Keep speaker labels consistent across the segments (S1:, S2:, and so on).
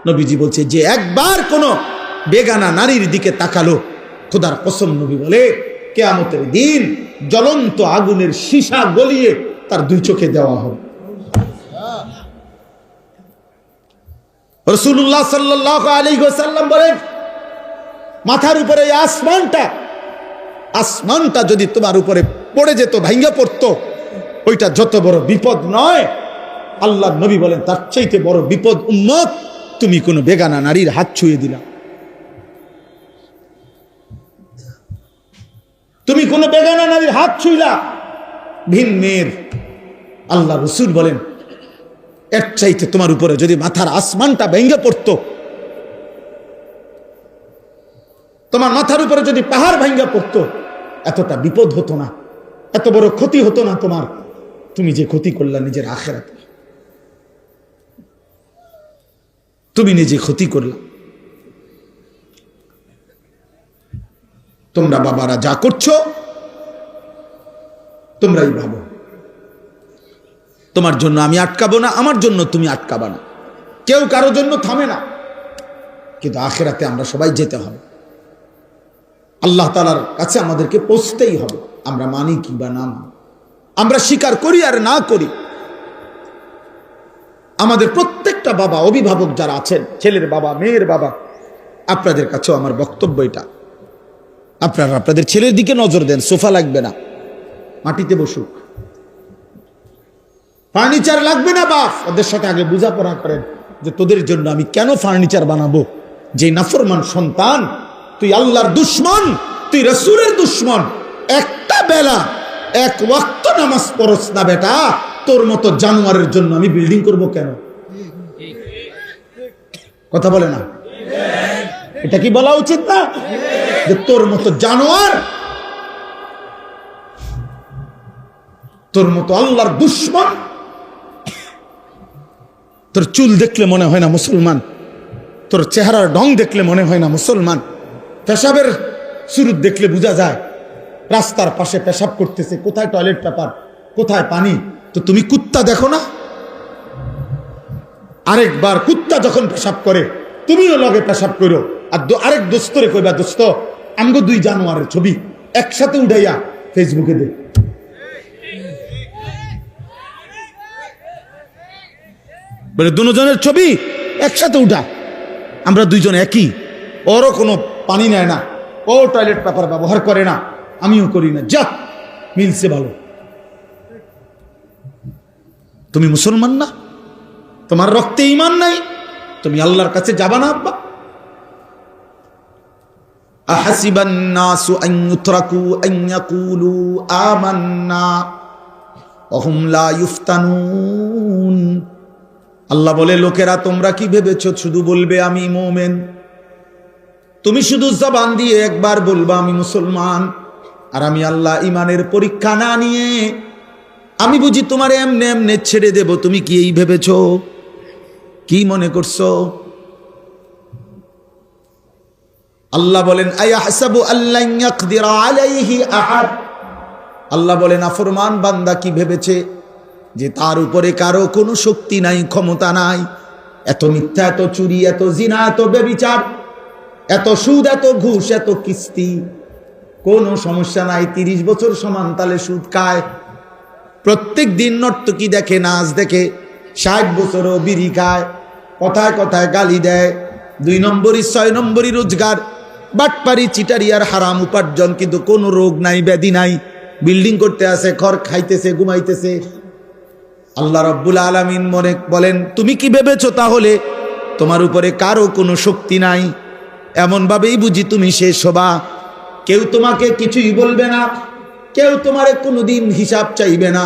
S1: নবীজি বলছে যে একবার কোন বেগানা নারীর দিকে তাকালো, খোদার কসম নবী বলে কিয়ামতের দিন জ্বলন্ত আগুনের সীসা গলিয়ে তার দুই চোখে দেওয়া হবে। রাসূলুল্লাহ সাল্লাল্লাহু আলাইহি ওয়াসাল্লাম বলেন, মাথার উপরে এই আসমানটা যদি তোমার উপরে পড়ে যেত, ভাঙ্গা পড়তো, ওইটা যত বড় বিপদ নয়। আল্লাহর নবী বলেন তার চাইতে বড় বিপদ উম্মত তুমি কোন বেগানা নারীর হাত ছুঁয়ে দিলা। তুমি কোন বেগানা নারীর হাত ছুঁইলা, ভিন মেয়ের। আল্লাহ রাসূল বলেন এর চাইতে তোমার উপরে যদি মাথার আসমানটা ভেঙে পড়তো, তোমার মাথার উপরে যদি পাহাড় ভেঙে পড়তো, এতটা বিপদ হতো না, এত বড় ক্ষতি হতো না তোমার। তুমি যে ক্ষতি করলা নিজের আখিরাতে, তুমি নিজে ক্ষতি করলা। তোমরা বাবারা যা করছো তোমরাই ভাবো, তোমার জন্য আমি আটকাবো না, আমার জন্য তুমি আটকাবা না, কেউ কারো জন্য থামে না। কিন্তু আখিরাতে আমরা সবাই যেতে হবে, আল্লাহ তাআলার কাছে আমাদেরকে পৌঁছতেই হবে। আমরা মানি কি বা না মানি, আমরা স্বীকার করি আর না করি। আমাদের প্রত্যেকটা বাবা, অভিভাবক যারা আছেন, ছেলের বাবা, মেয়ের বাবা, আপনাদের কাছেও আমার বক্তব্য এটা, আপনারা আপনাদের ছেলের দিকে নজর দেন। সোফা লাগবে না, মাটিতে বসুক। ফার্নিচার লাগবে না বাপ, ওদের সাথে আগে বোঝাপড়া করেন যে তোদের জন্য আমি কেন ফার্নিচার বানাবো। যে নাফরমান সন্তান, তুই আল্লাহর দুশ্মন, তুই রাসূলের দুশ্মন, একটা বেলা এক ওয়াক্ত নামাজ পড়ছ না বেটা, তোর মতো জানোয়ারের জন্য আমি বিল্ডিং করব কেন? কথা বলে না? এটা কি বলা উচিত না যে তোর মতো জানোয়ার, তোর মতো আল্লাহর দুশ্মন, তোর চুল দেখলে মনে হয় না মুসলমান, তোর চেহারার ঢং দেখলে মনে হয় না মুসলমান, পেশাবের সুরুত দেখলে বোঝা যায় রাস্তার পাশে পেশাব করতেছে, কোথায় টয়লেট পেপার, কোথায় পানি। তো তুমি কুত্তা দেখো না? আরেকবার কুত্তা যখন পেশাব করে তুমিও লগে পেশাব করো, আর আরেক দোস্তরে কইবা দোস্ত আমগো দুই জানোয়ারের ছবি একসাথে উঠাইয়া ফেসবুকে দে। বলে দুজনের ছবি একসাথে উঠা, আমরা দুইজন একই, ওরও কোনো পানি নেয় না, ও টয়লেট পেপার ব্যবহার করে না, আমিও করি না, যা মিলছে ভালো। তুমি মুসলমান না? তোমার রক্তে ঈমান নাই? তুমি আল্লাহর কাছে যাবা না? আব্বা আহাসিবান নাসু আন ইউতরাকু আন ইয়াকুলু আমান্না ওয়া হুম লা ইফতানুন। আল্লাহ বলে লোকেরা তোমরা কি ভেবেছো শুধু বলবে আমি মুমিন? তুমি শুধু জবান দিয়ে একবার বলবা আমি মুসলমান, আর আমি আল্লাহ ইমানের পরীক্ষা না নিয়ে আমি বুঝি তোমার এমনে এমনে ছেড়ে দেব? তুমি কি এই ভেবেছো? কি মনে করছো? আল্লাহ বলেন আয়াহসাবু আল্লান ইয়াকদিরা আলাইহি আহাদ। আল্লাহ বলেন নাফরমান বান্দা কি ভেবেছে যে তার উপরে কারো কোনো শক্তি নাই, ক্ষমতা নাই? এত মিথ্যা, এত চুরি, এত জিনা, এত ব্যভিচার, এত সুদ, এত ঘুষ, এত কিস্তি, কোনো সমস্যা নাই। 30 বছর সমান তালে সুদ খায়, প্রত্যেক দিন নর্তকী দেখে, নাচ দেখে, 60 বছরও বিড়ি খায়, কথায় কথায় গালি দেয়, 2 নম্বরই 6 নম্বরই রোজগার, বাটপারি, চিটারি আর হারাম উপার্জন, কিন্তু কোনো রোগ নাই, ব্যাধি নাই, বিল্ডিং করতে আছে, ঘর খাইতেছে, ঘুমাইতেছে। আল্লাহ রাব্বুল আলামিন মনে বলেন তুমি কি ভেবেছো তাহলে তোমার উপরে কারো কোনো শক্তি নাই? এমন ভাবেই বুঝি তুমি শেষ হবা। কেউ তোমাকে কিছুই বলবে না, কেউ তোমারে কোনোদিন হিসাব চাইবে না।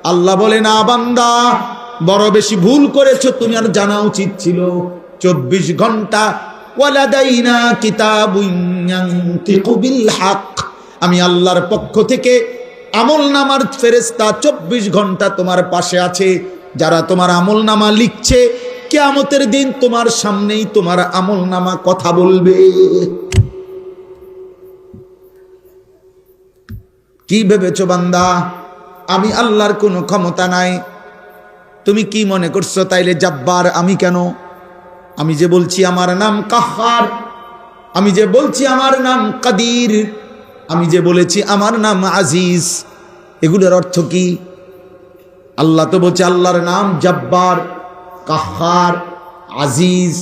S1: আল্লাহ বলে না বান্দা বড় বেশি ভুল করেছো, তুমি আর জানা উচিত ছিল 24 ঘন্টা ওয়ালাদাইনা কিতাবুন ইয়ানতিকু বিল হক, আমি আল্লাহর পক্ষ থেকে আমলনামার ফেরেশতা 24 ঘন্টা তোমার পাশে আছে, যারা তোমার আমলনামা লিখছে। কিয়ামতের দিন তোমার সামনেই তোমার আমলনামা কথা বলবে। কি ভেবেছো বান্দা আমি আল্লাহর কোনো ক্ষমতা নাই? তুমি কি মনে করছো তাইলে জাব্বার আমি কেন? আমি যে বলছি আমার নাম কাহ্হার, আমি যে বলছি আমার নাম কাদির, আমি যে বলেছি আমার নাম আজিজ, এগুলোর অর্থ কি? আল্লাহ তো বলছে আল্লাহর নাম জব্বার, কাহ্হার, আজিজ,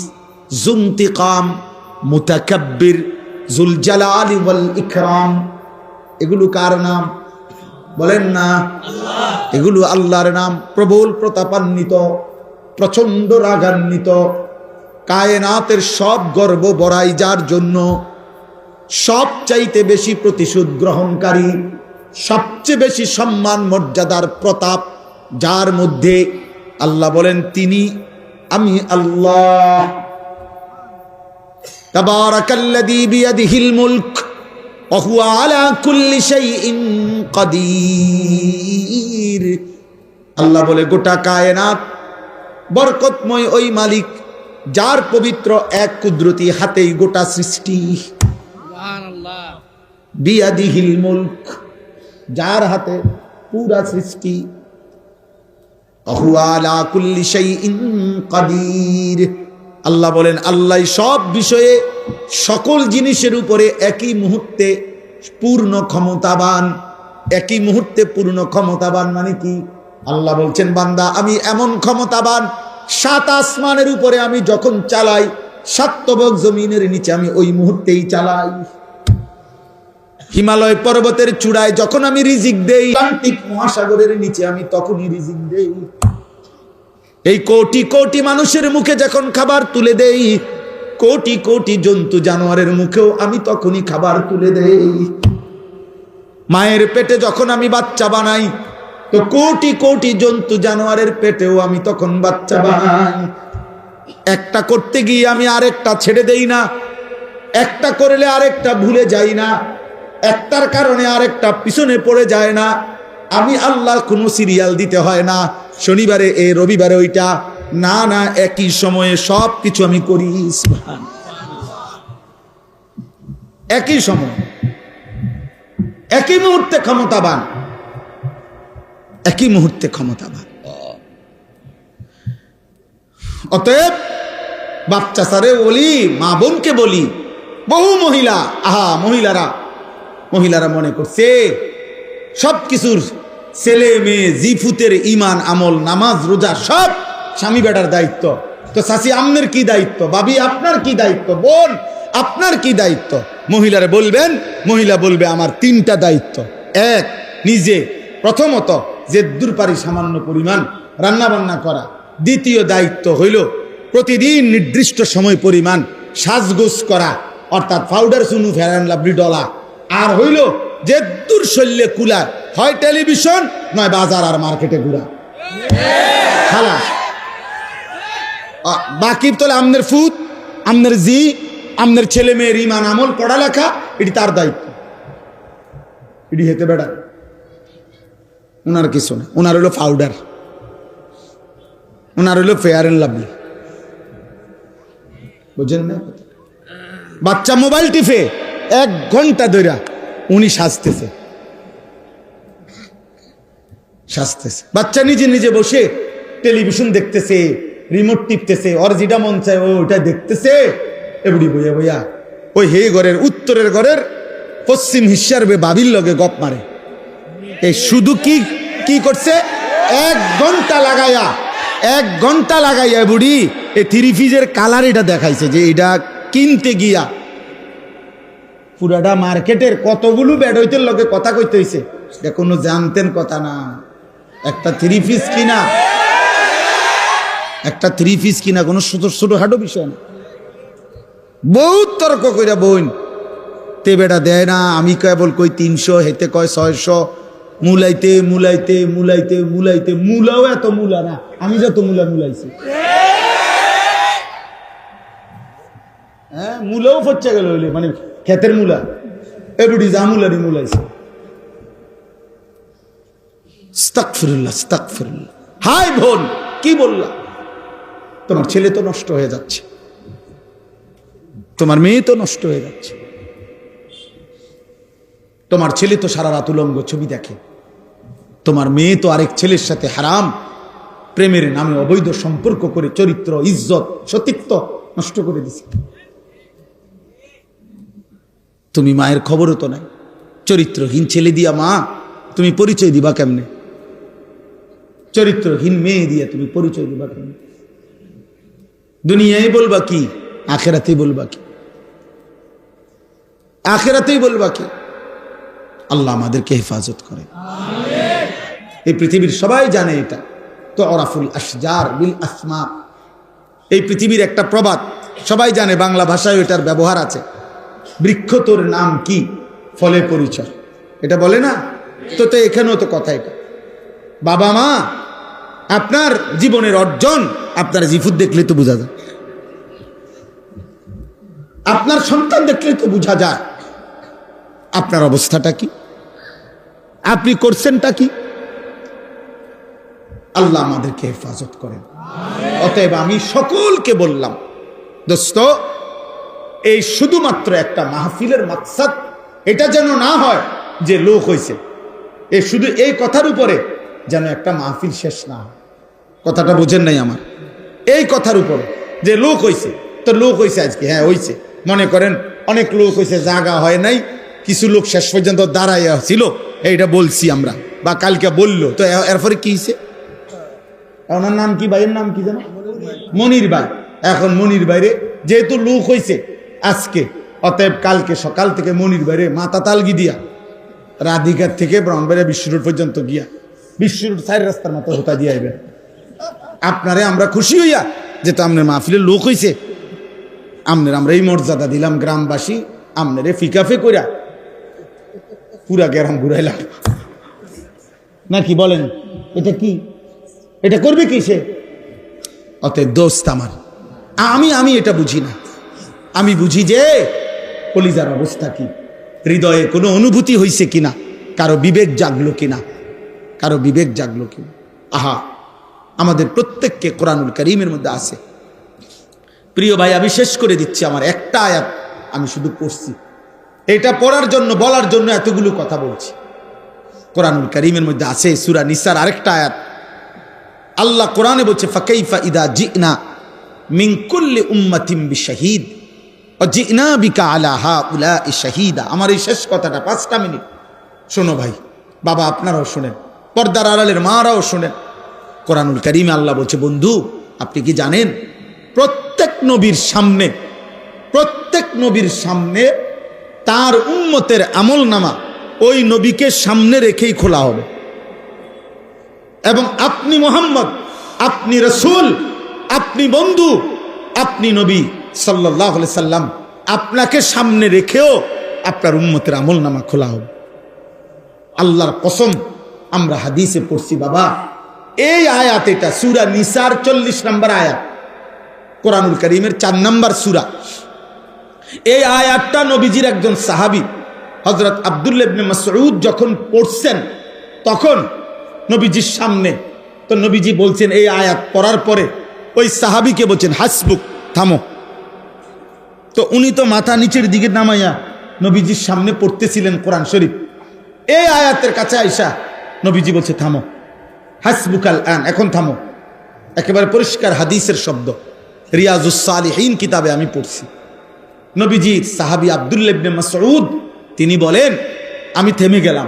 S1: জুনতিকাম, মুতাকাব্বির, জুল জালালি ওয়াল ইকরাম। এগুলো কার নাম বলেন না? এগুলো আল্লাহর নাম। প্রবল প্রতাপান্বিত, প্রচন্ড রাগান্বিত, কায়নাতের সব গর্ব বড়াই যার জন্য, সবচাইতে বেশি প্রতিশোধ গ্রহণকারী, সবচেয়ে বেশি সম্মান মর্যাদার প্রতাপ যার মধ্যে, আল্লাহ বলেন তিনি আমি আল্লাহ। তাবারাকাল্লাযী বিয়াদিহিল মুলক ওয়া হুয়া আলা কুল্লি শাইইন কাদির। আল্লাহ বলে গোটা কায়নাত বরকতময় ওই মালিক যার পবিত্র এক কুদরতি হাতেই গোটা সৃষ্টি। সুবহানাল্লাহ। বিয়াদিহিল মুলক, যার হাতে পুরা সৃষ্টি। ওয়া আলা কুল্লি শাইইন কাদির। আল্লাহ বলেন আল্লাহ সব বিষয়ে সকল জিনিসের উপরে একই মুহূর্তে পূর্ণ ক্ষমতাবান। একই মুহূর্তে পূর্ণ ক্ষমতাবান মানে কি? আল্লাহ বলছেন বান্দা আমি এমন ক্ষমতাবান, 7 আসমানের উপরে আমি যখন চালাই, 7 তবক জমিনের নিচে আমি ওই মুহূর্তেই চালাই। হিমালয় পর্বতের চূড়ায় যখন আমি রিজিক দেই, আটলান্টিক মহাসাগরের নিচে আমি তখনই রিজিক দেই। এই কোটি কোটি মানুষের মুখে যখন খাবার তুলে দেই, কোটি কোটি জন্তু জানোয়ারের মুখেও আমি তখনই খাবার তুলে দেই। মায়ের পেটে যখন আমি বাচ্চা বানাই, তো কোটি কোটি জন্তু জানোয়ারের পেটেও আমি তখন বাচ্চা বানাই। একটা করতে গিয়ে আমি আরেকটা ছেড়ে দেই না, একটা করলে আরেকটা ভুলে যাই না, একটার কারণে আরেকটা পিছনে পড়ে যায় না। আমি আল্লাহ কোনো সিরিয়াল দিতে হয় না, শনিবারে এ রবিবারে ওইটা না, না, একই সময়ে সব কিছু আমি করি। একই সময়, একই মুহূর্তে ক্ষমতাবান, একই মুহূর্তে ক্ষমতাবান। অতএব বাচ্চা সারে বলি, মা বোনকে বলি, বহু মহিলা, মহিলারা মনে করছে সব কিছুর ছেলে মেয়ে জিফুতের ইমান আমল নামাজ রোজা সব স্বামী বেটার দায়িত্ব। তো চাচি আপনার কি দায়িত্ব, ভাবি আপনার কি দায়িত্ব, বোন আপনার কি দায়িত্ব? মহিলারা বলবেন, মহিলা বলবে আমার 3টা দায়িত্ব। এক, নিজে প্রথমত যেদ্দুর পারি সামান্য পরিমাণ রান্না বান্না করা। দ্বিতীয় দায়িত্ব হইল প্রতিদিন নির্দিষ্ট সময় পরিমাণ সাজগোজ করা, অর্থাৎ পাউডার চুনু ফেরান লাভলি ডলা। আর হইল যেদ্দুর শল্যে কুলা, হয় টেলিভিশন নয় বাজার আর মার্কেটে ঘুরা। খালাস। বাকি তোলে আমনের ফুত, আমনের জি, আমনের ছেলে মেয়ের ইমান আমল পড়ালেখা, এটি তার দায়িত্ব। এটি হেতে বেড়া ওনার কিছু না। ওনার হইল পাউডার, ওনার হইল ফেয়ার এন্ড লাভলি। বুঝেন না? বাচ্চা মোবাইল টিপে 1 ঘন্টা ধরে উনি সাজতেছে। বাচ্চা নিজে নিজে বসে টেলিভিশন দেখতেছে, রিমোট টিপতেছে, ওর যেটা মন চায় ওইটা দেখতেছে। এবড়ি বইয়া বইয়া ওই হে ঘরের উত্তরের ঘরের পশ্চিম হিস্যার বাবির লগে গপ মারে। এই শুধু কি করছে? 1 ঘন্টা লাগাইয়া বুড়ি এই 3 পিসের কালার এটা দেখাইছে, যে এটা কিনতে গিয়া পুরাটা মার্কেটের কতগুলো বেডইতের লগে কথা কইতে হইছে। এটা কোনো জানতেন কথা না। একটা 3 পিস কিনা কোনো ছোট হাঁটো বিষয় না। বহুত তর্ক কইরা বোন তে বেটা দেয় না, আমি কেবল কই 300, হেতে কয় 600, মুলাইতে মুলাও এত মুলা না, আমি যত মুলাইছি। হ্যাঁ, মুলাও ফচ্ছে গেল হইলে, মানে ক্ষেতের মুলা এবড়ি যা মুলারি মুলাইছে। আস্তাগফিরুল্লাহ। হাই বোন, কি বললা? তোমার ছেলে তো নষ্ট হয়ে যাচ্ছে, তোমার মেয়ে তো নষ্ট হয়ে যাচ্ছে, তোমার ছেলে তো সারা রাত উলঙ্গ ছবি দেখে, তোমার মেয়ে তো আরেক ছেলের সাথে হারাম প্রেমের নামে অবৈধ সম্পর্ক করে চরিত্র, ইজ্জত, সতীত্ব নষ্ট করে দিছে। তুমি মায়ের খবরও তো নাই, চরিত্রহীন ছেলে দিয়া মা তুমি পরিচয় দিবা কেমনে? চরিত্রহীন মেয়ে দিয়া তুমি পরিচয় দিবা কেমনে? দুনিয়ায় বলবা কি, আখেরাতেই বলবা কি? আখেরাতেই বলবা কি? আল্লাহ আমাদেরকে হেফাজত করে। এই পৃথিবীর সবাই জানে এটা তো অরাফুল আশজার বিল আসমা, এই পৃথিবীর একটা প্রবাদ সবাই জানে, বাংলা ভাষায় এটার ব্যবহার আছে। বৃক্ষ তোর নাম কি, ফলে পরিচয়, এটা বলে না? তো তো এখানেও তো কথা এটা। বাবা মা আপনার জীবনের অর্জন আপনার জিফুত দেখলে তো বোঝা যায়, আপনার সন্তান দেখলে তো বোঝা যায় আপনার অবস্থাটা কি, আপনি করছেনটা কি। আল্লাহ আমাদেরকে হেফাজত করেন। অতএব আমি সকলকে বললাম, দোস্ত, এই শুধুমাত্র একটা মাহফিলের মাকসাদ এটা যেন না হয় যে লোক হয়েছে, এই শুধু এই কথার উপরে যেন একটা মাহফিল শেষ না হয়। কথাটা বুঝেন নাই আমার? এই কথার উপরে যে লোক হয়েছে, তো লোক হয়েছে আজকে, হ্যাঁ হয়েছে, মনে করেন অনেক লোক হয়েছে, জায়গা হয় নাই, কিছু লোক শেষ পর্যন্ত দাঁড়াইয়া ছিল, এইটা বলছি আমরা, বা কালকে বললো, তো এরপরে কি হয়েছে? ওনার নাম কি, ভাইয়ের নাম কি জানো? মনির ভাই। এখন মনির বাইরে যেহেতু লোক হয়েছে আজকে, অতএব কালকে সকাল থেকে মনির বাইরে মাথা তালগি দিয়া রাধিকার থেকে ব্রাহ্মণবাড়িয়া বিশ্ব রোড পর্যন্ত গিয়া বিশ্ব রোড সাইড রাস্তার মতো হোতা দিয়ে আইবেন। আপনারে আমরা খুশি হইয়া যে তো আপনার মাহফিলের লোক হয়েছে, আপনার আমরা এই মর্যাদা দিলাম, গ্রামবাসী আপনারে ফিকাফে কইরা পুরা গ্রাম ঘুরাইলাম, নাকি বলেন? এটা কি, এটা করবে কি সে? অতএব দোস্ত আমার, আমি এটা বুঝি না। আমি বুঝি যে কলিজার অবস্থা কি, হৃদয়ে কোনো অনুভূতি হইছে কিনা, কারো বিবেক জাগলো কিনা, কারো বিবেক জাগলো কিনা। আহা, আমাদের প্রত্যেককে কোরআনুল কারীমের মধ্যে আছে। প্রিয় ভাই, আমি শেষ করে দিচ্ছি, আমার একটা আয়াত আমি শুধু পড়ছি, এটা পড়ার জন্য বলার জন্য এতগুলো কথা বলছি। কোরআনুল কারীমের মধ্যে আছে সূরা নিসার আরেকটা আয়াত। আল্লাহ কোরআনে বলছে, ফাকাইফা ইদা জিনা মিন কুল্লি উম্মাতিন বিশাহিদ ওয়া জিনা বিকা আলা হাউলাই শাহিদা। আমার এই শেষ কথাটা 5টা মিনিট শোনো ভাই, বাবা আপনারাও শোনেন, পর্দার আড়ালের মারাও শোনেন। কোরআনুল কারীমে আল্লাহ বলছে, বন্ধু আপনি কি জানেন প্রত্যেক নবীর সামনে তার উম্মতের আমলনামা ওই নবীকে সামনে রেখেই খোলা হবে, এবং আপনি মুহাম্মদ, আপনি রাসূল, আপনি বন্ধু, আপনি নবী সাল্লাল্লাহু আলাইহি সাল্লাম, আপনাকে সামনে রেখেও আপনার উম্মতের আমলনামা খোলা হবে। আল্লাহর কসম, আমরা হাদিসে পড়ছি বাবা, এই আয়াত, এটা সূরা নিসার 40 নম্বর আয়াত, কোরআনুল কারীমের 4 নম্বর সূরা। এই আয়াতটা নবীজির একজন সাহাবী হযরত আব্দুল্লাহ ইবনে মাসউদ যখন পড়ছেন, তখন নবীজির সামনে, তো নবীজি বলছেন, এই আয়াত পড়ার পরে ওই সাহাবীকে বলছেন, হাসবুক, থামো। তো উনি তো মাথা নিচের দিকে নামাইয়া নবীজির সামনে পড়তেছিলেন কোরআন শরীফ। এই আয়াতের কাছে আইসা নবীজি বলছে, থামো, হাসবুকাল আন, এখন থামো। একেবারে পরিষ্কার হাদিসের শব্দ, রিয়াজুস সালিহিন কিতাবে আমি পড়ছি। নবীজির সাহাবী আব্দুল্লাহ ইবনে মাসউদ তিনি বলেন, আমি থেমে গেলাম,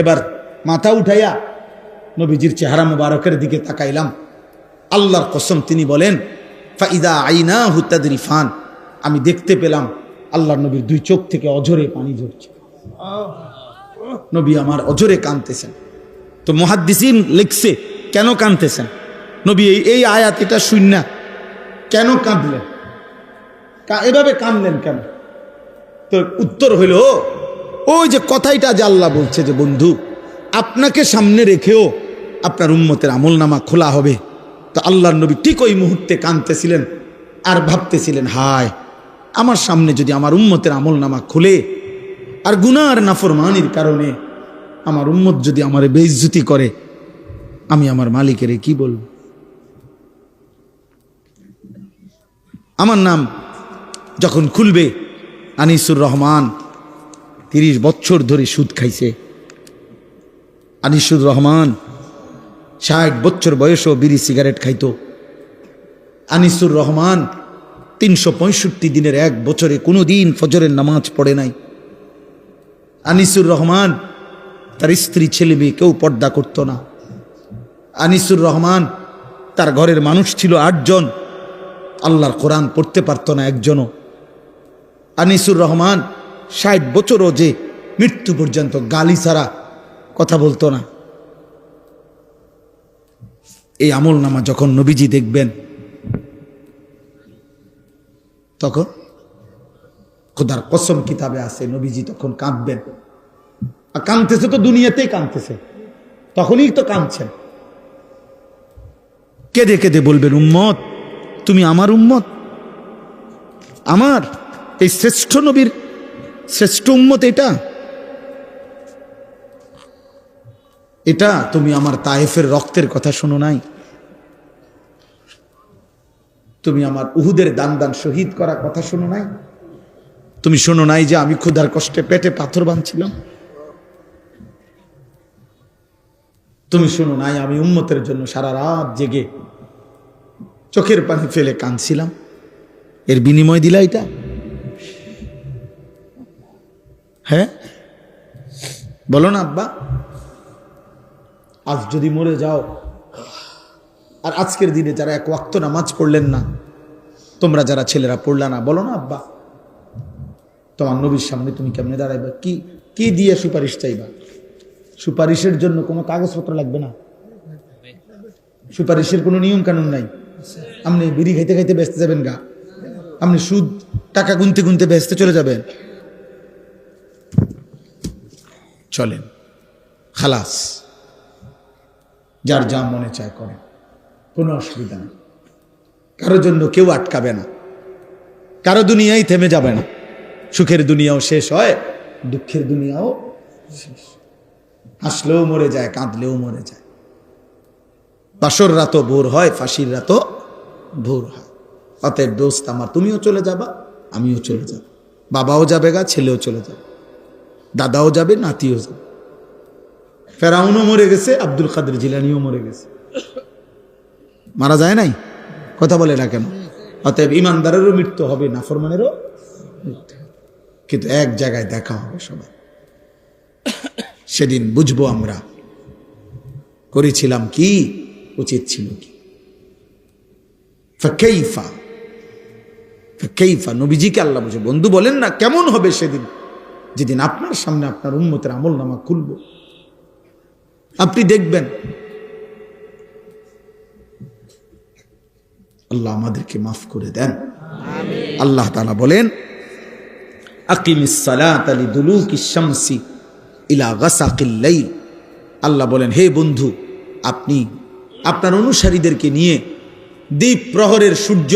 S1: এবার মাথা উঠাইয়া নবীজির চেহারা মুবারকের দিকে তাকাইলাম। আল্লাহর কসম, তিনি বলেন, ফাইদা আইনাহু তাদরিফান, আমি দেখতে পেলাম আল্লাহর নবীর 2 চোখ থেকে অঝরে পানি ঝরছে। নবী আমার অঝরে কাঁদতেছেন। তো মুহাদ্দিসিন লিখছে, কেন কাঁদতেছেন নবী? এই আয়াত এটা শূন্য, কেন কাঁদলেন, এভাবে কাঁদলেন কেন? তো উত্তর হইল, ওই যে কথাইটা যে আল্লাহ বলছে যে বন্ধু আপনাকে সামনে রেখেও আপনার উম্মতের আমলনামা খোলা হবে। তো আল্লাহর নবী ঠিক ওই মুহূর্তে কাঁদতেছিলেন আর ভাবতেছিলেন, হায় আমার সামনে যদি আমার উম্মতের আমলনামা খুলে, আর গুনাহ আর নাফরমানির কারণে আমার উম্মত যদি আমার বেইজ্জতি করে, আমি আমার মালিকের কি বলবো? আমার নাম যখন খুলবে, আনিসুর রহমান 30 বছর ধরে সুদ খাইছে। আনিসুর রহমান 60 বছর বয়সেও বিড়ি সিগারেট খাইতো। আনিসুর রহমান 365 দিনের এক বছরে কোনো দিন ফজরের নামাজ পড়ে নাই। আনিসুর রহমান তার স্ত্রী ছেলে মেয়ে কেউ পর্দা করতো না। আনিসুর রহমান তার ঘরের মানুষ ছিল 8 জন, আল্লাহর কোরআন পড়তে পারতো না একজনও। আনিসুর রহমান 60 বছরও যে মৃত্যু পর্যন্ত গালি ছাড়া কথা বলতো না। এই আমলনামা যখন নবীজি দেখবেন তখন খোদার কসম কিতাবে আছে নবীজি তখন কাঁদবেন। আর কাঁদতেছে তো দুনিয়াতেই কাঁদতেছে, তখনই তো কাঁদছেন। কেঁদে কেঁদে বলবেন, উম্মত তুমি আমার উম্মত, আমার এই শ্রেষ্ঠ নবীর শ্রেষ্ঠ উম্মত এটা তুমি আমার তায়েফের রক্তের কথা শোনো নাই? তুমি আমার উহুদের দান শহীদ করা কথা শোনো নাই? তুমি শোনো নাই যে আমি ক্ষুধার কষ্টে পেটে পাথর বাঁধছিলাম? তুমি শোনো নাই আমি উম্মতের জন্য সারা রাত জেগে চোখের পানি ফেলে কাঁদছিলাম? এর বিনিময় দিলা এটা? হ্যাঁ বলো না আব্বা। আজ যদি মরে যাও, আর আজকের দিনে যারা এক ওয়াক্ত নামাজ পড়লেন না, তোমরা যারা ছেলেরা পড়লা না, বলো না আব্বা তোমার নবীর সামনে তুমি কেমনে দাঁড়াইবা? কি দিয়ে সুপারিশ চাইবা? সুপারিশের জন্য কোনো কাগজপত্র লাগবে না, সুপারিশের কোনো নিয়ম কানুন নাই। আপনি বিড়ি খাইতে খাইতে ব্যস্ত যাবেন গা, আপনি সুদ টাকা গুনতে গুনতে ব্যস্ত চলে যাবেন? চলেন খালাস, যার যা মনে চায় করেন, কোনো অসুবিধা নেই। কারোর জন্য কেউ আটকাবে না, কারো দুনিয়াই থেমে যাবে না। সুখের দুনিয়াও শেষ হয়, দুঃখের দুনিয়াও শেষ। হাসলেও মরে যায়, কাঁদলেও মরে যায়। বাসর রাতও ভোর হয়, ফাঁসির রাতও ভোর হয়। অতএব দোস্ত আমার, তুমিও চলে যাবা, আমিও চলে যাব, বাবাও যাবে গা, ছেলেও চলে যাবে, দাদাও যাবে, নাতিও যাবে। ফেরাউনও মরে গেছে, আব্দুল কাদের জিলানিও মরে গেছে, মারা যায় নাই? কথা বলে না কেন? অতএব ইমানদারেরও মৃত্যু হবে, নাফরমানেরও মৃত্যু, কিন্তু এক জায়গায় দেখা হবে সবাই। সেদিন বুঝবো আমরা করেছিলাম কি, উচিত ছিল কি। ফাকাইফা নবীজিকে আল্লাহ বুঝে। বন্ধু বলেন না কেমন হবে সেদিন, যেদিন আপনার সামনে আপনার উম্মতের আমলনামা খুলব, আপনি দেখবেন। আল্লাহ আমাদেরকে মাফ করে দেন। আল্লাহ তাআলা বলেন, আকিমিস সালাতা লিদুলুকিশ শামসি ইলা গাসাকিল লাইল। আল্লাহ বলেন, হে বন্ধু, আপনি আপনার অনুসারীদেরকে নিয়ে দ্বীপ প্রহরের সূর্য,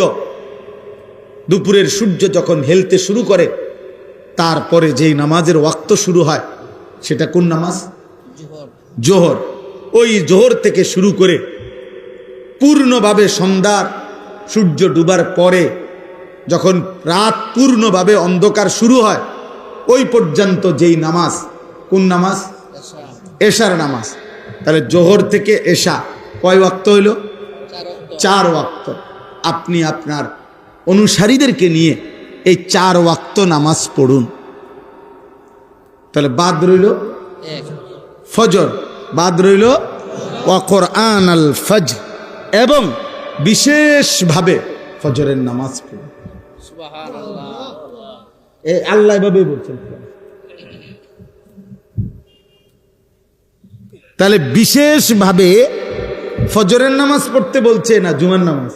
S1: দুপুরের সূর্য যখন হেলতে শুরু করে, তারপরে যেই নামাজের ওয়াক্ত শুরু হয় সেটা কোন নামাজ? জোহর। ওই জোহর থেকে শুরু করে পূর্ণভাবে সন্ধ্যার সূর্য ডুবার পরে যখন রাত পূর্ণভাবে অন্ধকার শুরু হয়, ওই পর্যন্ত যেই নামাজ, কোন নামাজ? এশার নামাজ। তাহলে জোহর থেকে এশা কয় ওয়াক্ত হইল? 4 ওয়াক্ত। আপনি আপনার অনুসারীদেরকে নিয়ে এই 4 ওয়াক্ত নামাজ পড়ুন। তাহলে বাদ রইল ফজর, বাদ রইল ওয়া কোরআন আল ফজর, এবং বিশেষভাবে ফজরের নামাজ পড়ুন। সুবহানাল্লাহ। আল্লাহ এভাবেই বলছেন। তাহলে বিশেষভাবে ফজরের নামাজ পড়তে বলছে না জুমার নামাজ?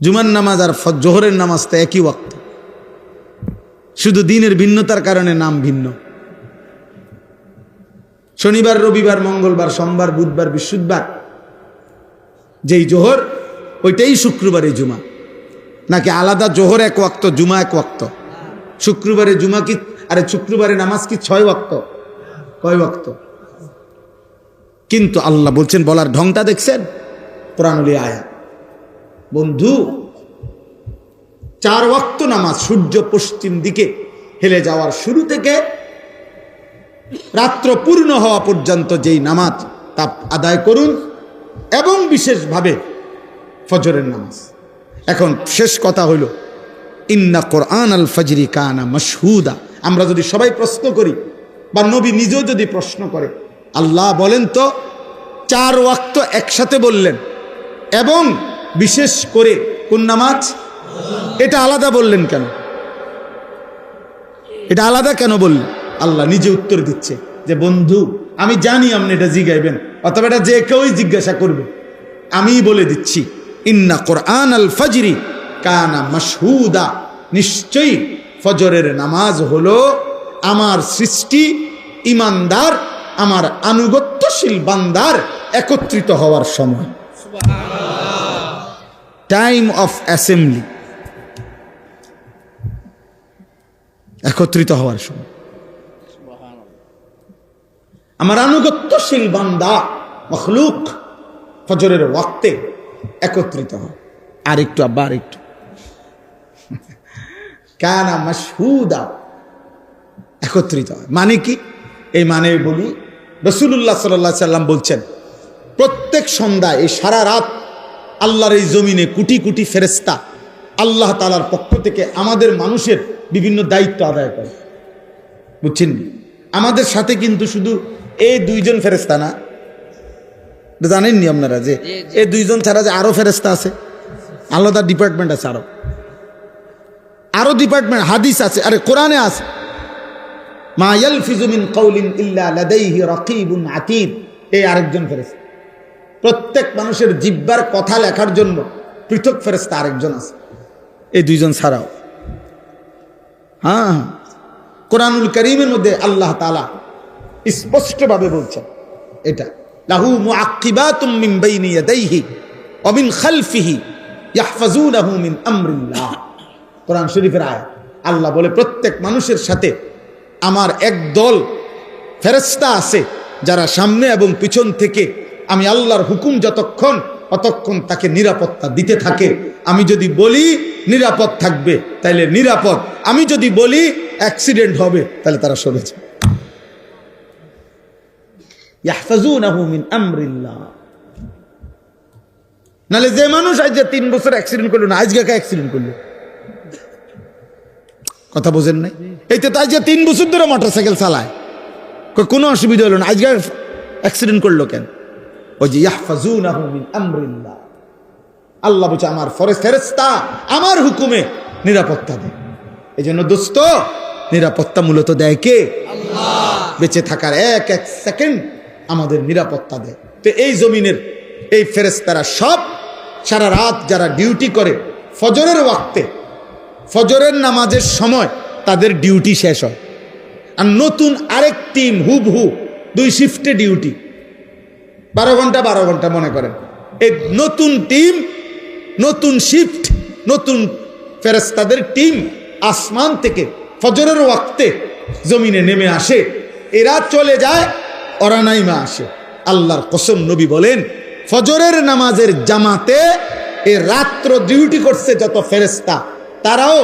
S1: জুমার নামাজ আর জোহরের নামাজ তো একই ওয়াক্ত, শুধু দিনের ভিন্নতার কারণে নাম ভিন্ন। শনিবার, রবিবার, মঙ্গলবার, সোমবার, বুধবার, বৃহস্পতিবার যেই জোহর, ওইটাই শুক্রবারে জুমা? নাকি আলাদা জোহর এক ওয়াক্ত, জুমা এক ওয়াক্ত? শুক্রবারে জুমা কি, আরে শুক্রবারে নামাজ কি 6 ওয়াক্ত? কয় ওয়াক্ত? কিন্তু আল্লাহ বলছেন, বলার ঢংটা দেখছেন? কোরআনুল আয়াত। বন্ধু, 4 ওয়াক্ত নামাজ সূর্য পশ্চিম দিকে হেলে যাওয়ার শুরু থেকে রাত্র পূর্ণ হওয়া পর্যন্ত যেই নামাজ, তা আদায় করুন। এবং বিশেষভাবে ফজরের নামাজ। এখন শেষ কথা হলো, ইন্না কোরআন আল ফজরি কানা মাশহুদা। আমরা যদি সবাই প্রশ্ন করি বা নবী নিজেও যদি প্রশ্ন করে, আল্লাহ বলেন তো 4 ওয়াক্ত একসাথে বললেন, এবং বিশেষ করে কোন নামাজ, এটা আলাদা বললেন কেন? এটা আলাদা কেন বললেন? আল্লাহ নিজে উত্তর দিচ্ছে যে বন্ধু আমি জানি আপনি এটা জিজ্ঞাইবেন, অথবা এটা যে কেউই জিজ্ঞাসা করবে, আমিই বলে দিচ্ছি, ইন্না কোরআন আল ফজরি কানা মাশহুদা। নিশ্চয়ই ফজরের নামাজ হলো আমার সৃষ্টি ইমানদার, আমার আনুগত্যশীল বান্দার একত্রিত হওয়ার সময়, টাইম অফ অ্যাসেম্বলি, একত্রিত হওয়ার সময়। আমার আনুগত্যশীল বান্দা মখলুক ফজরের ওয়াক্তে একত্রিত হয়। আর একটু আব্বা, আর একটু, কানা মাশহুদা, একত্রিত হয় মানে কি? এই মানে বলি, রাসূলুল্লাহ সাল্লাল্লাহু আলাইহি সাল্লাম বলছেন, প্রত্যেক সন্ধ্যায় এই সারা রাত আল্লাহর এই জমিনে কোটি কোটি ফেরেশতা আল্লাহ তাআলার পক্ষ থেকে আমাদের মানুষের বিভিন্ন দায়িত্ব আদায় করে। বুঝছেন? আমাদের সাথে কিন্তু শুধু এই 2 জন ফেরেশতা না, জানেননি আপনারা যে এই 2 জন ছাড়া যে আরো ফেরেশতা আছে, আলাদা ডিপার্টমেন্ট আছে, আরো ডিপার্টমেন্ট, হাদিস আছে, আরে কোরআনে আছে, মা ইয়ালফিজু মিন কাউলিন ইল্লা লাদাইহি রাকিবুন আতীদ। এই আরেকজন ফেরেশতা। প্রত্যেক মানুষের জিহ্বার কথা লেখার জন্য পৃথক ফেরেশতা আরেকজন আছে, এই 2 জন ছাড়াও। হ্যাঁ, কোরআনুল কারীমের মধ্যে আল্লাহ তাআলা স্পষ্টভাবে বলছেন এটা, লাহু মুআক্কিবাতুম মিন বাইনি ইয়াদাইহি ওয়া মিন খালফিহি ইয়াহফাজুনাহু মিন আমরিল্লাহ। কোরআন শরীফের আয়াত। আল্লাহ বলে প্রত্যেক মানুষের সাথে আমার একদল ফেরেশতা আছে যারা সামনে এবং পিছন থেকে আমি আল্লাহর হুকুম অতক্ষণ তাকে নিরাপত্তা দিতে থাকে। আমি যদি বলি নিরাপদ থাকবে তাহলে নিরাপদ, আমি যদি বলি অ্যাক্সিডেন্ট হবে তাহলে তারা সরে যায়। ইয়াহফাজুনাহু মিন আমরিল্লাহ। নালে যে মানুষ আজ 3 বছর অ্যাক্সিডেন্ট করলো না, আজকে অ্যাক্সিডেন্ট করলো, কথা বোঝেন নাই? এইতে তাই যে 3 বছর ধরে মোটরসাইকেল চালায়, কোনো অসুবিধা হলো না, আজকে অ্যাক্সিডেন্ট করলো কেন? ওই যে ইয়াহফাজুনাহু মিন আমরিল্লাহ। আল্লাহ বলছে আমার ফেরেশতা আমার হুকুমে নিরাপত্তা দেয়। এই জন্য দোস্ত, নিরাপত্তা মূলত দেয় কে? আল্লাহ। বেঁচে থাকার এক এক সেকেন্ড আমাদের নিরাপত্তা দেয়। তো এই জমিনের এই ফেরেশতারা সব সারা রাত যারা ডিউটি করে, ফজরের ওয়াক্তে, ফজরের নামাজের সময় তাদের ডিউটি শেষ হয়। আর নতুন আরেক টিম হুবহু 2 শিফটে ডিউটি, 12 ঘন্টা 12 ঘন্টা মনে করেন। এই নতুন টিম, নতুন শিফট, নতুন ফেরেশতাদের টিম আসমান থেকে ফজরের ওয়াক্তে জমিনে নেমে আসে। এরা চলে যায়, ওরা নাইমা আসে। আল্লাহর কসম, নবী বলেন ফজরের নামাজের জামাতে এ রাত্র ডিউটি করছে যত ফেরেশতা, তারাও